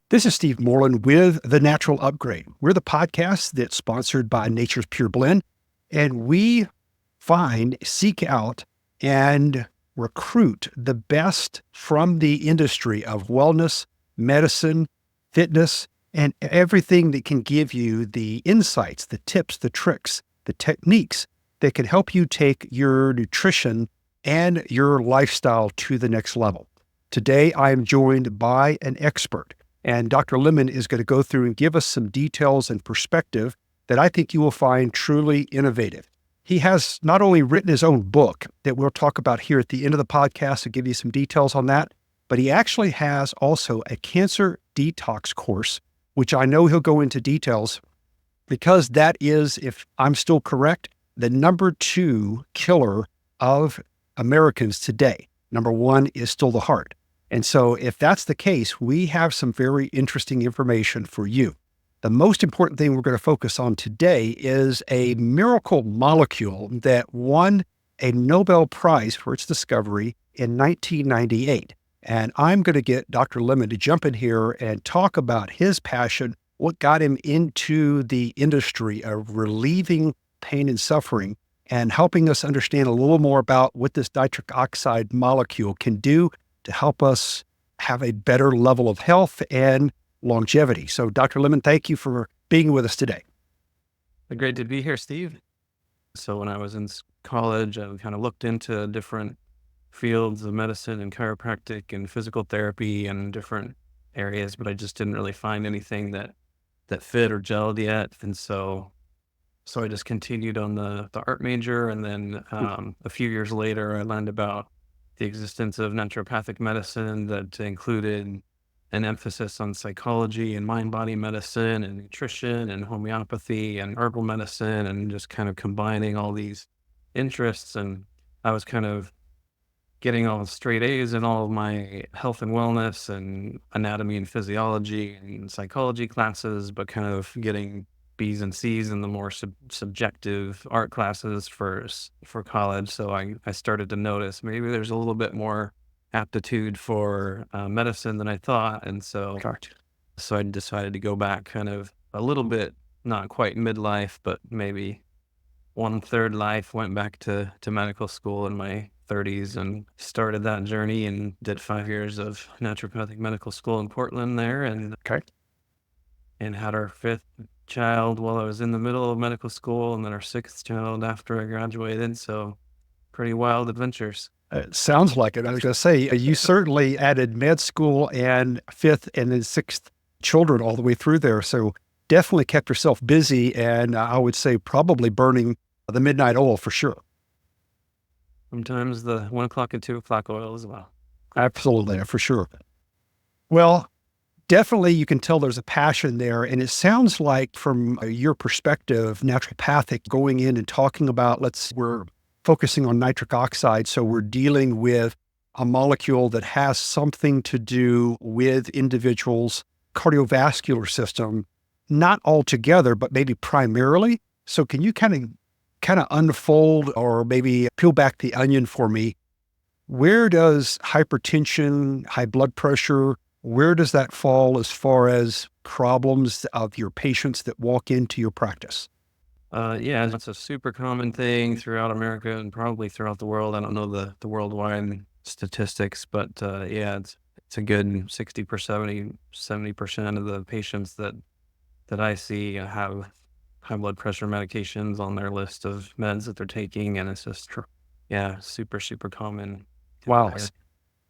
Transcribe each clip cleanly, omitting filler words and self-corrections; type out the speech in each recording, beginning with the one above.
This is Steve Moreland with The Natural Upgrade. We're the podcast that's sponsored by Nature's Pure Blend, and we seek out, and recruit the best from the industry of wellness, medicine, fitness, and everything that can give you the insights, the tips, the tricks, the techniques that can help you take your nutrition and your lifestyle to the next level. Today, I am joined by an expert. And Dr. Lemmon is going to go through and give us some details and perspective that I think you will find truly innovative. He has not only written his own book that we'll talk about here at the end of the podcast and give you some details on that, but he actually has also a Cancer Detox Course, which I know he'll go into details because that is, if I'm still correct, the number 2 killer of Americans today. Number 1 is still the heart. And so if that's the case, we have some very interesting information for you. The most important thing we're going to focus on today is a miracle molecule that won a Nobel Prize for its discovery in 1998. And I'm going to get Dr. Lemmon to jump in here and talk about his passion, what got him into the industry of relieving pain and suffering, and helping us understand a little more about what this nitric oxide molecule can do to help us have a better level of health and longevity. So Dr. Lemmon, thank you for being with us today. Great to be here, Steve. So when I was in college, I kind of looked into different fields of medicine and chiropractic and physical therapy and different areas, but I just didn't really find anything that fit or gelled yet. And so I just continued on the art major. And then a few years later, I learned about the existence of naturopathic medicine that included an emphasis on psychology and mind-body medicine and nutrition and homeopathy and herbal medicine, and just kind of combining all these interests. And I was kind of getting all straight A's in all of my health and wellness and anatomy and physiology and psychology classes, but kind of getting B's and C's in the more subjective art classes for college. So I started to notice maybe there's a little bit more aptitude for medicine than I thought. And so I decided to go back kind of a little bit, not quite midlife, but maybe 1/3 life, went back to medical school in my 30s and started that journey and did 5 years of naturopathic medical school in Portland there, and had our 5th child while I was in the middle of medical school, and then our 6th child after I graduated. So pretty wild adventures. It sounds like it. I was going to say, you certainly added med school and 5th and then 6th children all the way through there. So definitely kept yourself busy, and I would say probably burning the midnight oil for sure. Sometimes the 1 o'clock and 2 o'clock oil as well. Absolutely, for sure. Well, definitely you can tell there's a passion there. And it sounds like from your perspective, naturopathic, going in and talking about, we're focusing on nitric oxide. So we're dealing with a molecule that has something to do with individuals' cardiovascular system, not altogether, but maybe primarily. So can you kind of unfold or maybe peel back the onion for me? Where does hypertension, high blood pressure, where does that fall as far as problems of your patients that walk into your practice? Yeah, it's a super common thing throughout America and probably throughout the world. I don't know the worldwide statistics, but yeah, it's a good 70% of the patients that I see have high blood pressure medications on their list of meds that they're taking, and it's just super, super common. Wow.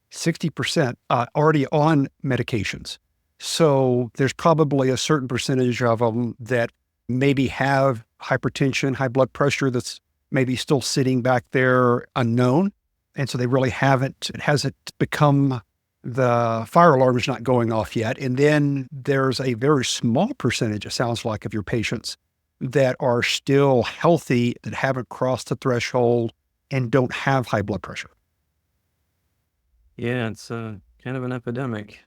60% already on medications. So there's probably a certain percentage of them that maybe have hypertension, high blood pressure that's maybe still sitting back there unknown. And so they really hasn't become, the fire alarm is not going off yet. And then there's a very small percentage, it sounds like, of your patients that are still healthy, that haven't crossed the threshold and don't have high blood pressure. Yeah, it's kind of an epidemic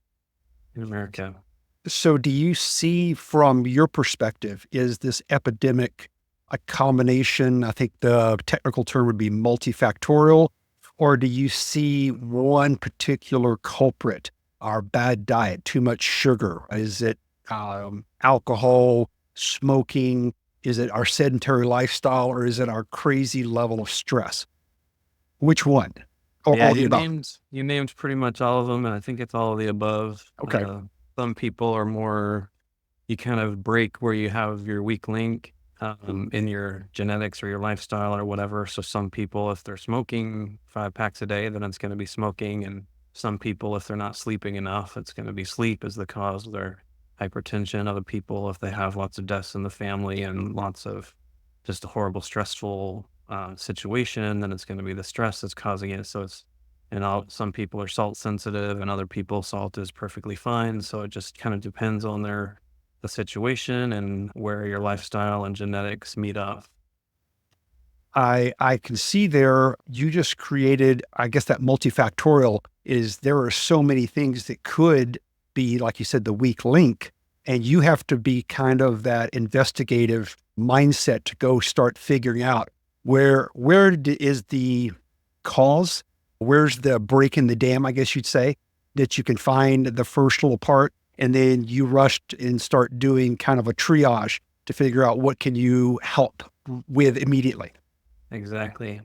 in America. So do you see from your perspective, is this epidemic a combination, I think the technical term would be multifactorial, or do you see one particular culprit our bad diet, too much sugar? Is it alcohol, smoking? Is it our sedentary lifestyle, or is it our crazy level of stress? Which one? Or Yeah, all the above? you named pretty much all of them, and I think it's all of the above. Okay. Some people are more, you kind of break where you have your weak link in your genetics or your lifestyle or whatever. So some people, if they're smoking 5 packs a day, then it's going to be smoking. And some people, if they're not sleeping enough, it's going to be sleep as the cause of their hypertension. Other people, if they have lots of deaths in the family and lots of just a horrible, stressful situation, then it's going to be the stress that's causing it. So it's, and some people are salt sensitive, and other people salt is perfectly fine. So it just kind of depends on the situation and where your lifestyle and genetics meet up. I can see there you just created, I guess that multifactorial is there are so many things that could be, like you said, the weak link. And you have to be kind of that investigative mindset to go start figuring out is the cause? Where's the break in the dam, I guess you'd say, that you can find the first little part. And then you rushed and start doing kind of a triage to figure out what can you help with immediately. Exactly.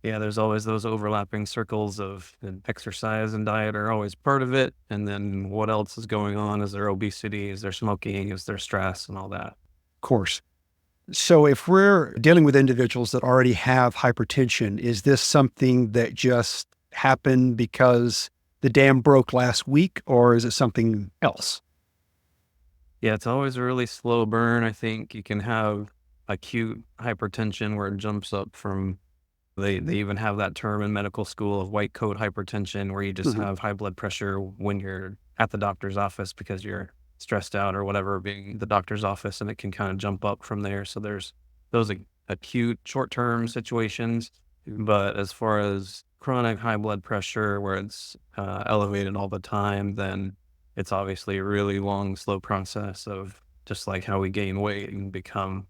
Yeah, there's always those overlapping circles of exercise and diet are always part of it. And then what else is going on? Is there obesity? Is there smoking? Is there stress and all that? Course. So if we're dealing with individuals that already have hypertension, is this something that just happened because the dam broke last week, or is it something else? Yeah, it's always a really slow burn. I think you can have acute hypertension where it jumps up from, they even have that term in medical school of white coat hypertension, where you just Mhm. have high blood pressure when you're at the doctor's office because you're stressed out or whatever, being the doctor's office, and it can kind of jump up from there. So there's those acute short-term situations. But as far as chronic high blood pressure where it's elevated all the time, then it's obviously a really long, slow process of just like how we gain weight and become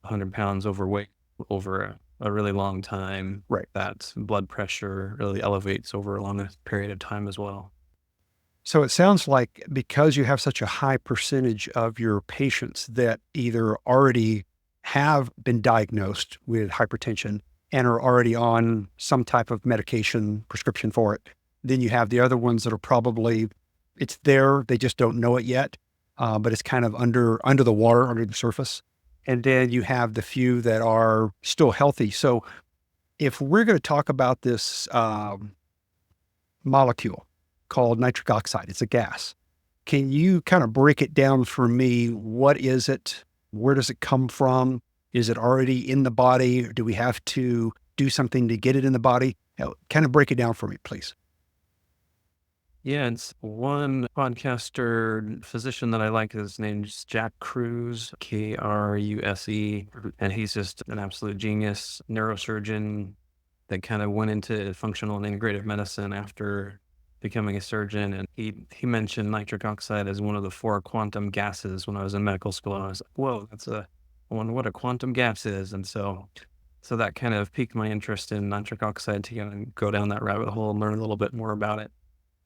100 pounds overweight over a really long time. Right. That blood pressure really elevates over a long period of time as well. So it sounds like because you have such a high percentage of your patients that either already have been diagnosed with hypertension and are already on some type of medication prescription for it, then you have the other ones that are probably it's there, they just don't know it yet, but it's kind of under the water, under the surface. And then you have the few that are still healthy. So if we're going to talk about this molecule called nitric oxide. It's a gas. Can you kind of break it down for me? What is it? Where does it come from? Is it already in the body? Do we have to do something to get it in the body? Kind of break it down for me, please. Yeah, it's one podcaster physician that I like. His name's Jack Kruse, Kruse, and he's just an absolute genius neurosurgeon that kind of went into functional and integrative medicine after becoming a surgeon. And he mentioned nitric oxide as one of the 4 quantum gases when I was in medical school. And I was like, whoa, I wonder what a quantum gas is. And so that kind of piqued my interest in nitric oxide to kind of go down that rabbit hole and learn a little bit more about it.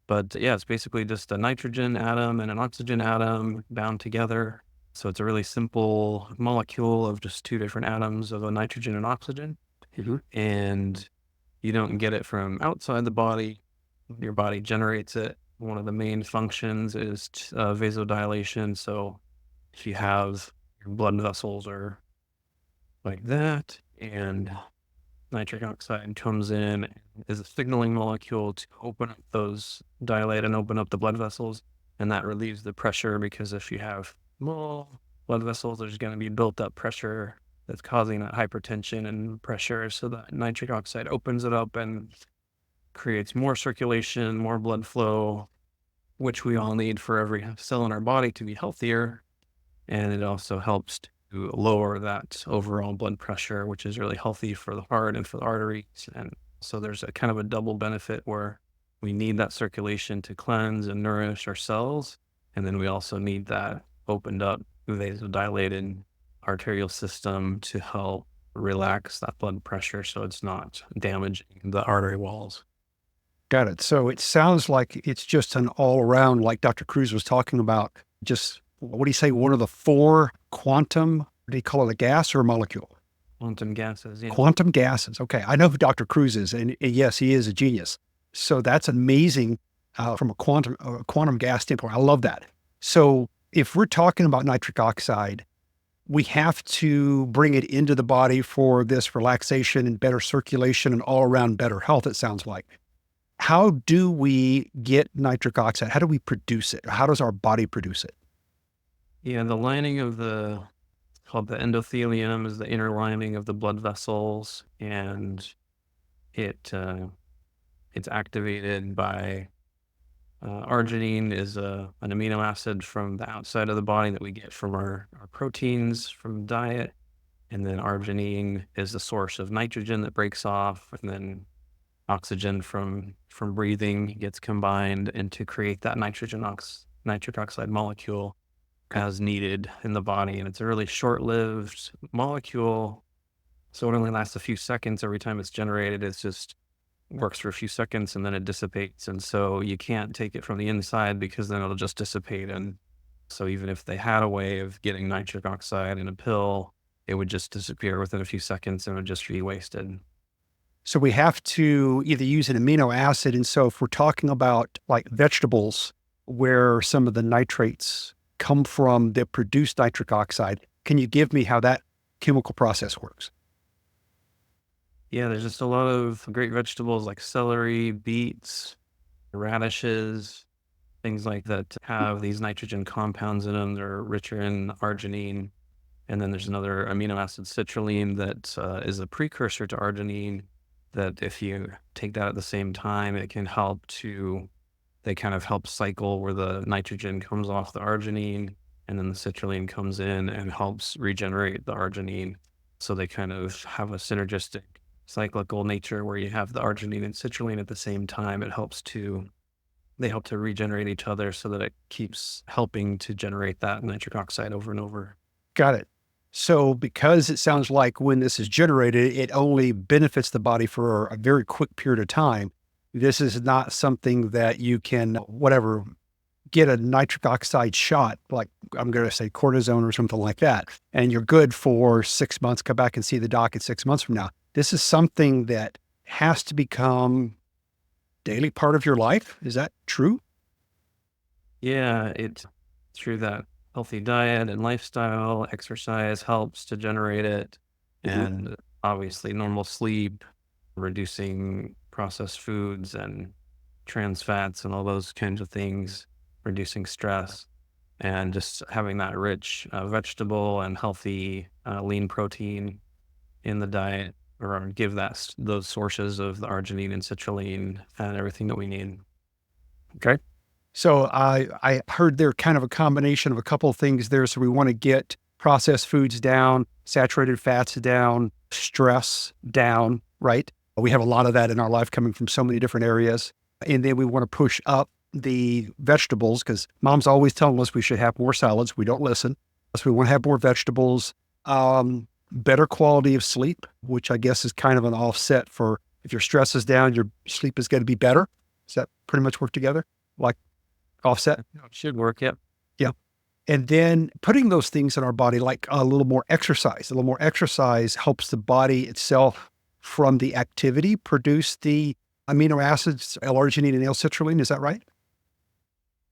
But yeah, it's basically just a nitrogen atom and an oxygen atom bound together. So it's a really simple molecule of just 2 different atoms of a nitrogen and oxygen. Mhm. And you don't get it from outside the body. Your body generates it. One of the main functions is vasodilation. So if you have your blood vessels are like that, and nitric oxide comes in as a signaling molecule to open up those, dilate and open up the blood vessels. And that relieves the pressure, because if you have small blood vessels, there's going to be built up pressure that's causing that hypertension and pressure. So that nitric oxide opens it up and creates more circulation, more blood flow, which we all need for every cell in our body to be healthier. And it also helps to lower that overall blood pressure, which is really healthy for the heart and for the arteries. And so there's a kind of a double benefit where we need that circulation to cleanse and nourish our cells. And then we also need that opened up, vasodilated arterial system to help relax that blood pressure so it's not damaging the artery walls. Got it. So it sounds like it's just an all around, like Dr. Cruz was talking about, just what do you say, one of the four quantum, do you call it a gas or a molecule? Quantum gases, yeah. Quantum gases. Okay. I know who Dr. Cruz is, and yes, he is a genius. So that's amazing from a quantum gas standpoint. I love that. So if we're talking about nitric oxide, we have to bring it into the body for this relaxation and better circulation and all around better health, it sounds like. How do we get nitric oxide? How do we produce it? How does our body produce it? Yeah, the lining of the called the endothelium is the inner lining of the blood vessels, and it it's activated by arginine is an amino acid from the outside of the body that we get from our proteins from diet, and then arginine is the source of nitrogen that breaks off, and then oxygen from breathing gets combined and to create that nitric oxide molecule as needed in the body. And it's a really short-lived molecule, so it only lasts a few seconds every time it's generated. It's just works for a few seconds and then it dissipates. And so you can't take it from the inside because then it'll just dissipate. And so even if they had a way of getting nitric oxide in a pill, it would just disappear within a few seconds and would just be wasted. So we have to either use an amino acid. And so if we're talking about like vegetables where some of the nitrates come from that produce nitric oxide, can you give me how that chemical process works? Yeah, there's just a lot of great vegetables like celery, beets, radishes, things like that have these nitrogen compounds in them. They're richer in arginine. And then there's another amino acid, citrulline, that is a precursor to arginine, that if you take that at the same time, it can help to, they kind of help cycle where the nitrogen comes off the arginine and then the citrulline comes in and helps regenerate the arginine. So they kind of have a synergistic cyclical nature where you have the arginine and citrulline at the same time. They help to regenerate each other so that it keeps helping to generate that nitric oxide over and over. Got it. So because it sounds like when this is generated, it only benefits the body for a very quick period of time. This is not something that you can, whatever, get a nitric oxide shot, like I'm going to say cortisone or something like that, and you're good for 6 months, come back and see the doc in 6 months from now. This is something that has to become daily part of your life. Is that true? Yeah, it's through that healthy diet and lifestyle, exercise helps to generate it. Mhm. And obviously, normal sleep, reducing processed foods and trans fats and all those kinds of things, reducing stress, and just having that rich vegetable and healthy lean protein in the diet or give those sources of the arginine and citrulline and everything that we need. Okay. So I heard they're kind of a combination of a couple of things there. So we want to get processed foods down, saturated fats down, stress down, right? We have a lot of that in our life coming from so many different areas. And then we want to push up the vegetables because mom's always telling us we should have more salads. We don't listen. So we want to have more vegetables, better quality of sleep, which I guess is kind of an offset for if your stress is down, your sleep is going to be better. Does that pretty much work together? Like offset? Should work. Yep. Yeah. And then putting those things in our body, like a little more exercise. A little more exercise helps the body itself from the activity produce the amino acids, L-arginine and L-citrulline. Is that right?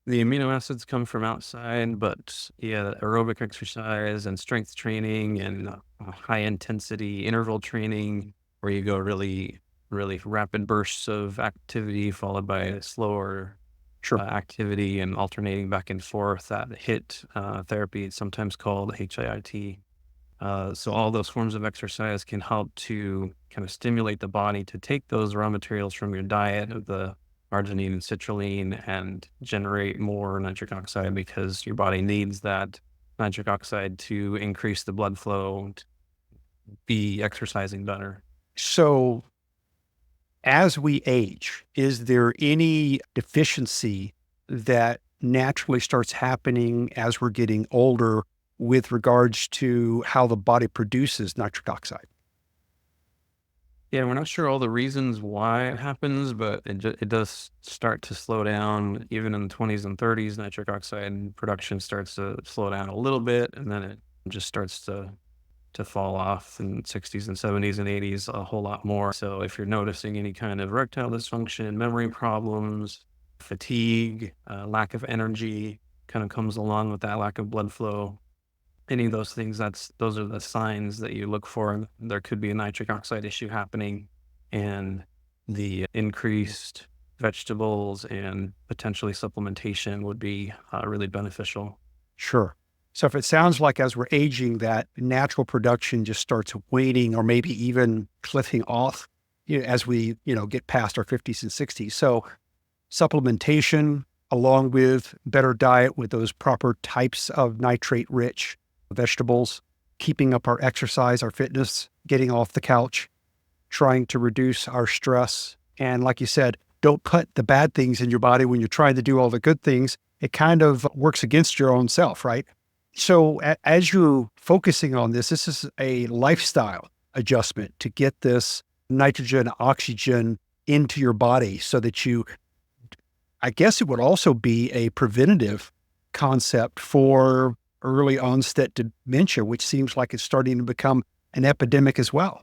The amino acids come from outside, but yeah, aerobic exercise and strength training and high intensity interval training where you go really, really rapid bursts of activity followed by a slower Sure. activity and alternating back and forth. That HIIT therapy, it's sometimes called HIIT. So all those forms of exercise can help to kind of stimulate the body to take those raw materials from your diet of the arginine and citrulline and generate more nitric oxide because your body needs that nitric oxide to increase the blood flow, to be exercising better. So as we age, is there any deficiency that naturally starts happening as we're getting older with regards to how the body produces nitric oxide? Yeah, we're not sure all the reasons why it happens, but it does start to slow down. Even in the 20s and 30s, nitric oxide production starts to slow down a little bit, and then it just starts to fall off in 60s and 70s and 80s a whole lot more. So if you're noticing any kind of erectile dysfunction, memory problems, fatigue, lack of energy kind of comes along with that lack of blood flow, any of those things, those are the signs that you look for. There could be a nitric oxide issue happening, and the increased vegetables and potentially supplementation would be really beneficial. Sure. So if it sounds like as we're aging, that natural production just starts waning or maybe even cliffing off, as we, get past our 50s and 60s. So supplementation along with better diet with those proper types of nitrate rich vegetables, keeping up our exercise, our fitness, getting off the couch, trying to reduce our stress. And like you said, don't put the bad things in your body when you're trying to do all the good things. It kind of works against your own self, right? So as you're focusing on this is a lifestyle adjustment to get this nitrogen, oxygen into your body so that I guess it would also be a preventative concept for early onset dementia, which seems like it's starting to become an epidemic as well.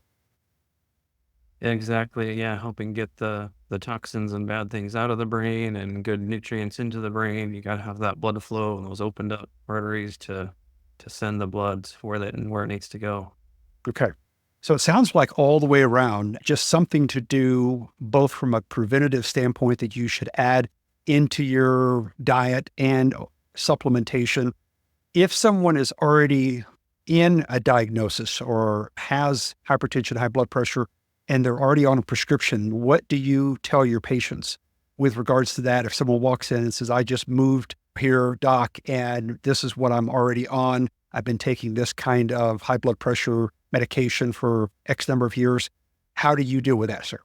Exactly. Yeah, helping get the toxins and bad things out of the brain and good nutrients into the brain. You got to have that blood flow and those opened up arteries to send the blood where it needs to go. Okay. So it sounds like all the way around, just something to do both from a preventative standpoint that you should add into your diet and supplementation. If someone is already in a diagnosis or has hypertension, high blood pressure, and they're already on a prescription, what do you tell your patients with regards to that? If someone walks in and says, I just moved here, doc, and this is what I'm already on. I've been taking this kind of high blood pressure medication for X number of years. How do you deal with that, sir?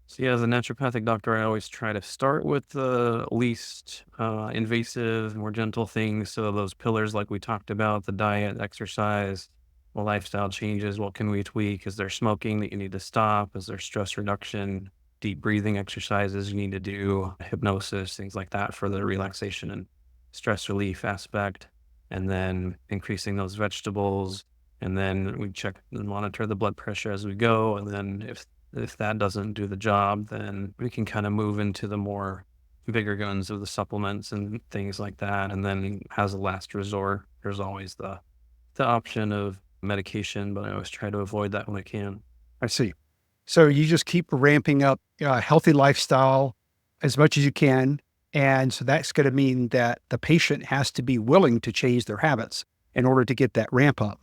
So yeah, as a naturopathic doctor, I always try to start with the least invasive, more gentle things. So those pillars, like we talked about, the diet, exercise, the lifestyle changes. What can we tweak? Is there smoking that you need to stop? Is there stress reduction, deep breathing exercises you need to do, hypnosis, things like that for the relaxation and stress relief aspect? And then increasing those vegetables. And then we check and monitor the blood pressure as we go. And then if that doesn't do the job, then we can kind of move into the more bigger guns of the supplements and things like that. And then as a last resort, there's always the option of medication, but I always try to avoid that when I can. I see. So you just keep ramping up a healthy lifestyle as much as you can. And so that's going to mean that the patient has to be willing to change their habits in order to get that ramp up.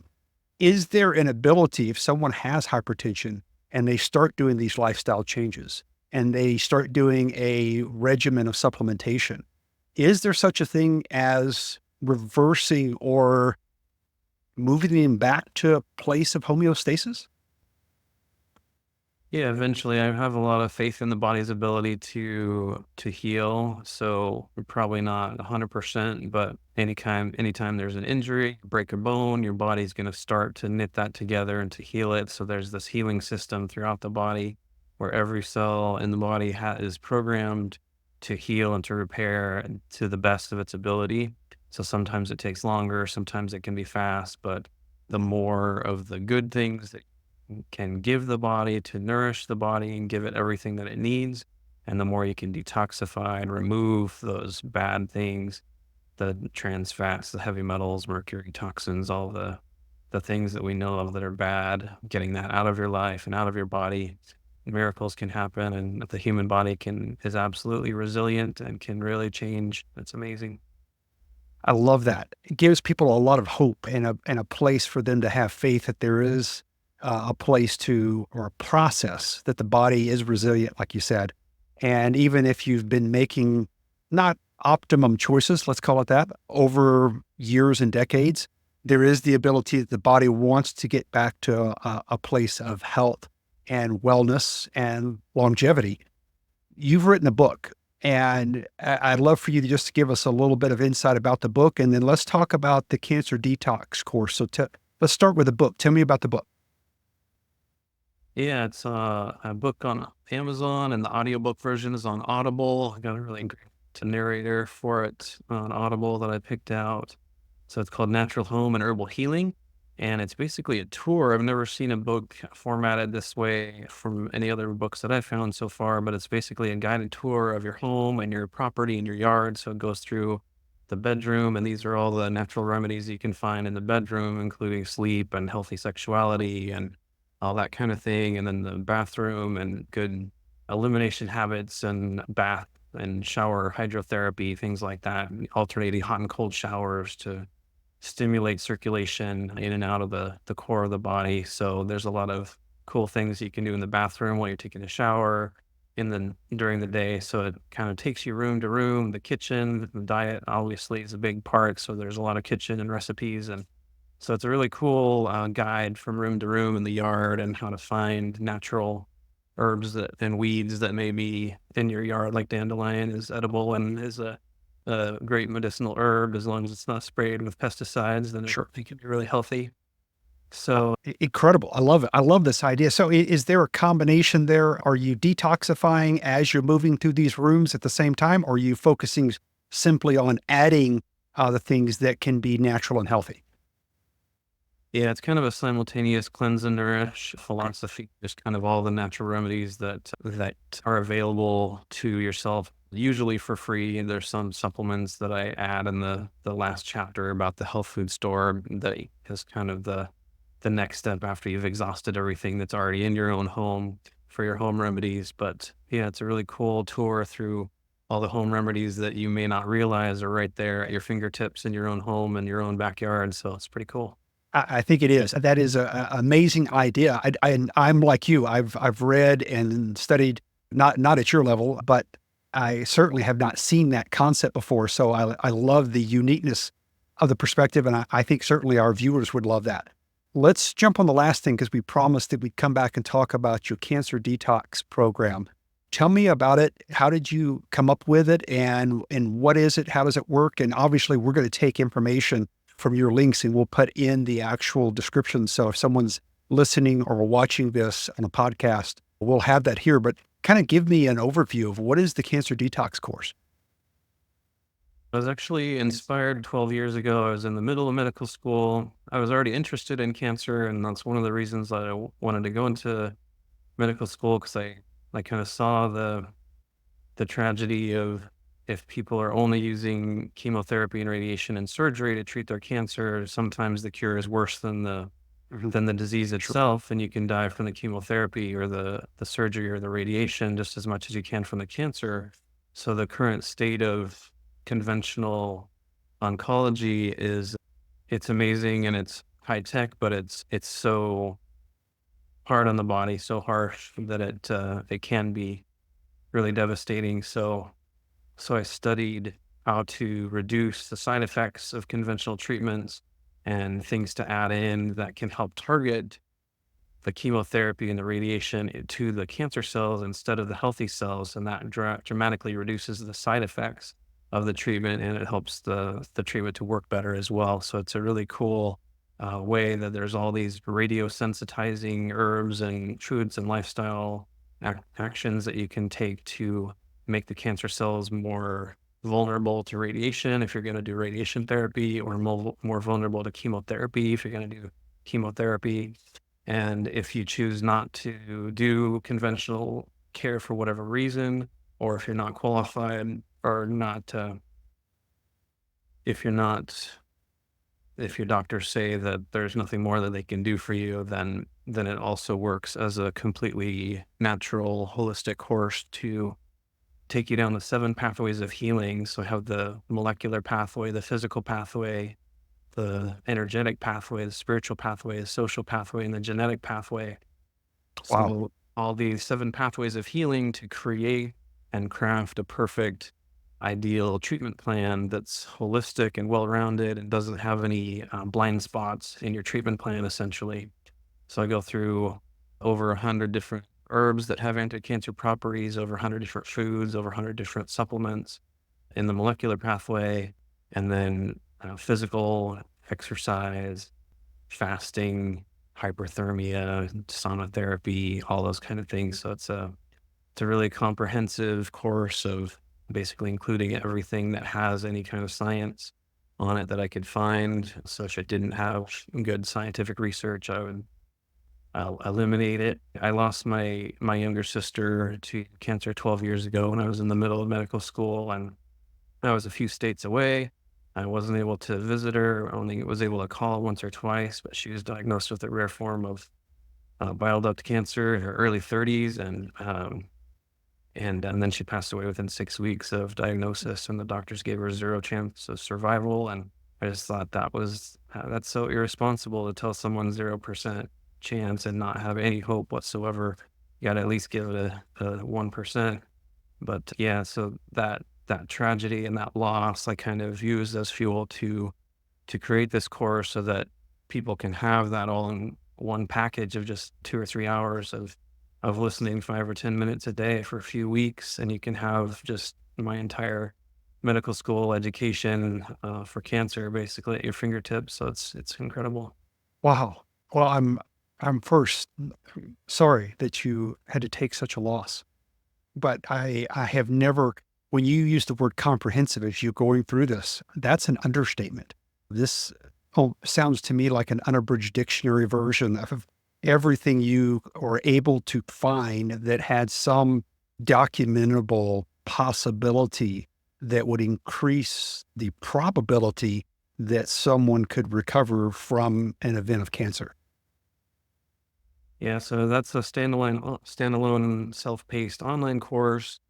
Is there an ability, if someone has hypertension and they start doing these lifestyle changes and they start doing a regimen of supplementation, is there such a thing as reversing or moving them back to a place of homeostasis? Yeah, eventually I have a lot of faith in the body's ability to heal. So we're probably not 100%, but anytime there's an injury, break a bone, your body's going to start to knit that together and to heal it. So there's this healing system throughout the body where every cell in the body is programmed to heal and to repair to the best of its ability. So sometimes it takes longer, sometimes it can be fast, but the more of the good things that can give the body to nourish the body and give it everything that it needs. And the more you can detoxify and remove those bad things, the trans fats, the heavy metals, mercury, toxins, all the things that we know of that are bad, getting that out of your life and out of your body, miracles can happen. And the human body is absolutely resilient and can really change. It's amazing. I love that. It gives people a lot of hope and a place for them to have faith that there is a place to, or a process that the body is resilient, like you said. And even if you've been making not optimum choices, let's call it that, over years and decades, there is the ability that the body wants to get back to a place of health and wellness and longevity. You've written a book, and I'd love for you to just give us a little bit of insight about the book, and then let's talk about the Cancer Detox Course. So let's start with the book. Tell me about the book. Yeah, it's a book on Amazon, and the audiobook version is on Audible. I got a really great narrator for it on Audible that I picked out. So it's called Natural Home and Herbal Healing. And it's basically a tour. I've never seen a book formatted this way from any other books that I've found so far, but it's basically a guided tour of your home and your property and your yard. So it goes through the bedroom, and these are all the natural remedies you can find in the bedroom, including sleep and healthy sexuality and all that kind of thing. And then the bathroom and good elimination habits and bath and shower hydrotherapy, things like that, alternating hot and cold showers to stimulate circulation in and out of the core of the body. So there's a lot of cool things you can do in the bathroom while you're taking a shower in the during the day. So it kind of takes you room to room. The kitchen, the diet obviously is a big part. So there's a lot of kitchen and recipes, and so it's a really cool guide from room to room in the yard and how to find natural herbs that and weeds that may be in your yard, like dandelion is edible and is a great medicinal herb as long as it's not sprayed with pesticides. Then Sure. it can be really healthy. So Incredible. I love it. I love this idea. So is there a combination there? Are you detoxifying as you're moving through these rooms at the same time? Or are you focusing simply on adding the things that can be natural and healthy? yeah, it's kind of a simultaneous cleanse and nourish philosophy. Just kind of all the natural remedies that are available to yourself, usually for free. And there's some supplements that I add in the last chapter about the health food store that is kind of the next step after you've exhausted everything that's already in your own home for your home remedies. But yeah, it's a really cool tour through all the home remedies that you may not realize are right there at your fingertips in your own home and your own backyard. So it's pretty cool. I think it is. That is a amazing idea. And I'm like you. I've read and studied, not at your level, but I certainly have not seen that concept before. So I love the uniqueness of the perspective, and I think certainly our viewers would love that. Let's jump on the last thing because we promised that we'd come back and talk about your cancer detox program. Tell me about it. How did you come up with it, and what is it? How does it work? And obviously, we're going to take information from your links and we'll put in the actual description. So if someone's listening or watching this on a podcast, we'll have that here. But kind of give me an overview of what is the Cancer Detox Course? I was actually inspired 12 years ago. I was in the middle of medical school. I was already interested in cancer, and that's one of the reasons that I wanted to go into medical school because I kind of saw the tragedy of if people are only using chemotherapy and radiation and surgery to treat their cancer, sometimes the cure is worse Mhm. than the disease Sure. itself, and you can die from the chemotherapy or the surgery or the radiation just as much as you can from the cancer. So the current state of conventional oncology is it's amazing and it's high tech, but it's so hard on the body, so harsh that it can be really devastating. So I studied how to reduce the side effects of conventional treatments and things to add in that can help target the chemotherapy and the radiation to the cancer cells instead of the healthy cells. And that dramatically reduces the side effects of the treatment, and it helps the treatment to work better as well. So it's a really cool way that there's all these radio sensitizing herbs and foods and lifestyle actions that you can take to make the cancer cells more vulnerable to radiation if you're going to do radiation therapy, or more vulnerable to chemotherapy if you're going to do chemotherapy. And if you choose not to do conventional care for whatever reason, or if you're not qualified or not, if you're not, if your doctors say that there's nothing more that they can do for you, then it also works as a completely natural, holistic course to take you down the 7 pathways of healing. So I have the molecular pathway, the physical pathway, the energetic pathway, the spiritual pathway, the social pathway, and the genetic pathway. Wow. So all these 7 pathways of healing to create and craft a perfect ideal treatment plan that's holistic and well-rounded and doesn't have any blind spots in your treatment plan, essentially. So I go through over 100 different herbs that have anti-cancer properties, over 100 different foods, over 100 different supplements in the molecular pathway, and then physical exercise, fasting, hyperthermia, sonotherapy, all those kind of things. So it's a really comprehensive course of basically including everything that has any kind of science on it that I could find. So if it didn't have good scientific research, I'll eliminate it. I lost my younger sister to cancer 12 years ago when I was in the middle of medical school, and I was a few states away. I wasn't able to visit her, only was able to call once or twice, but she was diagnosed with a rare form of bile duct cancer in her early 30s, and then she passed away within 6 weeks of diagnosis, and the doctors gave her 0 chance of survival. And I just thought that's so irresponsible to tell someone 0% chance and not have any hope whatsoever. You got to at least give it a 1%. But yeah, so that tragedy and that loss, I kind of used as fuel to create this course so that people can have that all in one package of just 2 or 3 hours of listening 5 or 10 minutes a day for a few weeks, and you can have just my entire medical school education for cancer basically at your fingertips. So it's incredible. Wow. Well, I'm first sorry that you had to take such a loss, but I have never, when you use the word comprehensive as you're going through this, that's an understatement. This sounds to me like an unabridged dictionary version of everything you were able to find that had some documentable possibility that would increase the probability that someone could recover from an event of cancer. Yeah, so that's a standalone self-paced online course.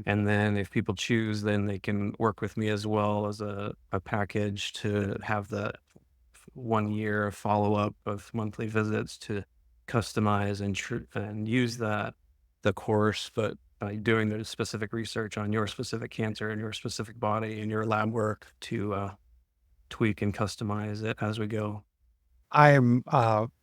And then if people choose, then they can work with me as well as a package to have the 1 year follow-up of monthly visits to customize and use the course, but by doing the specific research on your specific cancer and your specific body and your lab work to tweak and customize it as we go. I am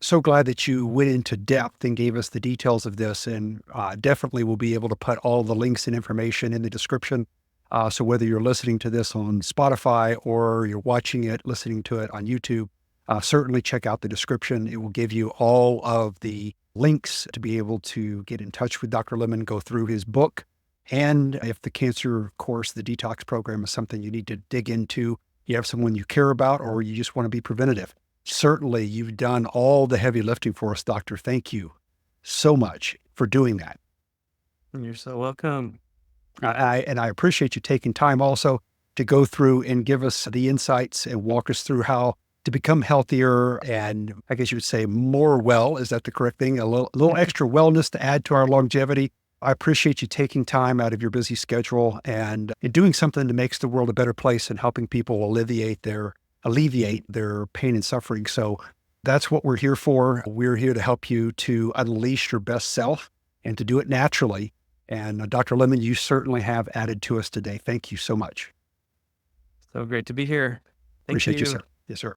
so glad that you went into depth and gave us the details of this, and definitely will be able to put all the links and information in the description. So whether you're listening to this on Spotify or you're watching it, listening to it on YouTube, certainly check out the description. It will give you all of the links to be able to get in touch with Dr. Lemmon, go through his book. And if the cancer course, the detox program is something you need to dig into, you have someone you care about, or you just want to be preventative. Certainly, you've done all the heavy lifting for us, Doctor. Thank you so much for doing that. You're so welcome. And I appreciate you taking time also to go through and give us the insights and walk us through how to become healthier and, I guess you would say, more well. Is that the correct thing? A little extra wellness to add to our longevity. I appreciate you taking time out of your busy schedule and doing something that makes the world a better place and helping people alleviate their pain and suffering. So that's what we're here for. We're here to help you to unleash your best self and to do it naturally. And Dr. Lemmon, you certainly have added to us today. Thank you so much. So great to be here. Thank Appreciate you, you. sir. Yes, sir.